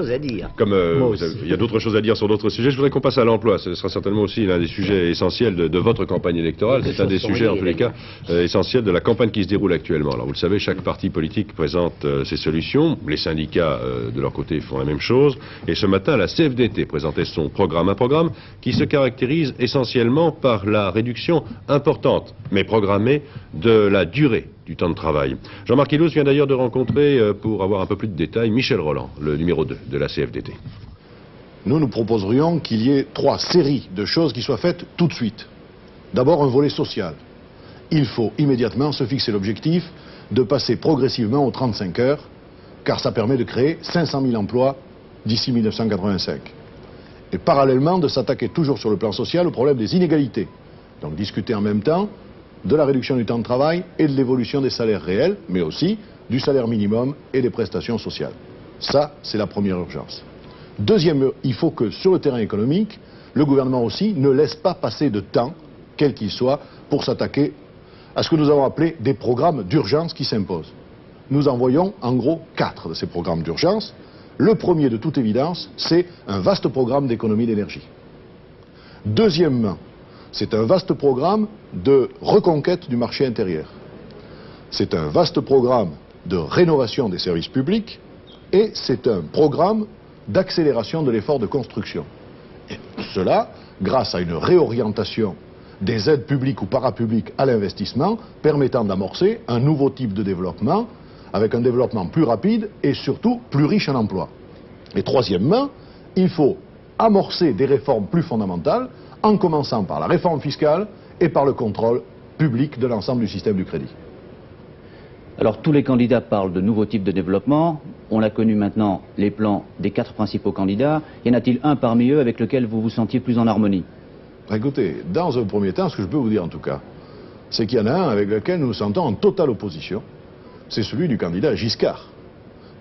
À dire. Comme il y a d'autres choses à dire sur d'autres sujets, je voudrais qu'on passe à l'emploi. Ce sera certainement aussi l'un des sujets essentiels de votre campagne électorale. C'est un des sujets, en tous les cas, essentiels de la campagne qui se déroule actuellement. Alors, vous le savez, chaque parti politique présente ses solutions. Les syndicats, de leur côté, font la même chose. Et ce matin, la CFDT présentait son programme, un programme qui se caractérise essentiellement par la réduction importante, mais programmée, de la durée du temps de travail. Jean-Marc Hilous vient d'ailleurs de rencontrer, pour avoir un peu plus de détails, Michel Rolland, le numéro 2 de la CFDT. Nous proposerions qu'il y ait 3 séries de choses qui soient faites tout de suite. D'abord, un volet social. Il faut immédiatement se fixer l'objectif de passer progressivement aux 35 heures, car ça permet de créer 500 000 emplois d'ici 1985. Et parallèlement, de s'attaquer toujours sur le plan social au problème des inégalités. Donc discuter en même temps de la réduction du temps de travail et de l'évolution des salaires réels, mais aussi du salaire minimum et des prestations sociales. Ça, c'est la première urgence. Deuxième, il faut que sur le terrain économique, le gouvernement aussi ne laisse pas passer de temps, quel qu'il soit, pour s'attaquer à ce que nous avons appelé des programmes d'urgence qui s'imposent. Nous en voyons en gros 4 de ces programmes d'urgence. Le premier, de toute évidence, c'est un vaste programme d'économie d'énergie. Deuxièmement, c'est un vaste programme de reconquête du marché intérieur. C'est un vaste programme de rénovation des services publics et c'est un programme d'accélération de l'effort de construction. Et cela, grâce à une réorientation des aides publiques ou parapubliques à l'investissement, permettant d'amorcer un nouveau type de développement, avec un développement plus rapide et surtout plus riche en emplois. Et troisièmement, il faut amorcer des réformes plus fondamentales, en commençant par la réforme fiscale et par le contrôle public de l'ensemble du système du crédit. Alors tous les candidats parlent de nouveaux types de développement. On a connu maintenant les plans des 4 principaux candidats. Y en a-t-il un parmi eux avec lequel vous vous sentiez plus en harmonie? Écoutez, dans un premier temps, ce que je peux vous dire en tout cas, c'est qu'il y en a un avec lequel nous nous sentons en totale opposition. C'est celui du candidat Giscard,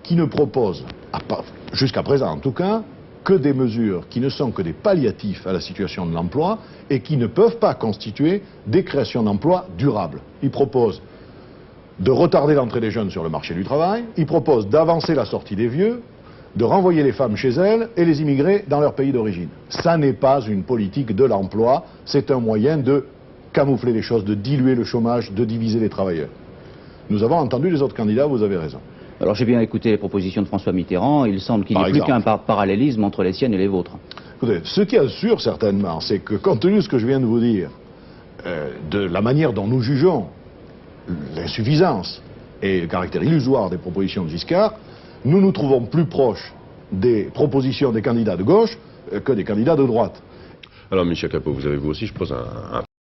qui ne propose, jusqu'à présent en tout cas, que des mesures qui ne sont que des palliatifs à la situation de l'emploi et qui ne peuvent pas constituer des créations d'emplois durables. Il propose de retarder l'entrée des jeunes sur le marché du travail, il propose d'avancer la sortie des vieux, de renvoyer les femmes chez elles et les immigrés dans leur pays d'origine. Ça n'est pas une politique de l'emploi, c'est un moyen de camoufler les choses, de diluer le chômage, de diviser les travailleurs. Nous avons entendu les autres candidats, vous avez raison. Alors j'ai bien écouté les propositions de François Mitterrand, il semble qu'il n'y ait plus qu'un parallélisme entre les siennes et les vôtres. Écoutez, ce qu'il y a de sûr certainement, c'est que compte tenu de ce que je viens de vous dire, de la manière dont nous jugeons l'insuffisance et le caractère illusoire des propositions de Giscard, nous nous trouvons plus proches des propositions des candidats de gauche que des candidats de droite. Alors, Michel Capot, vous aussi, je pose un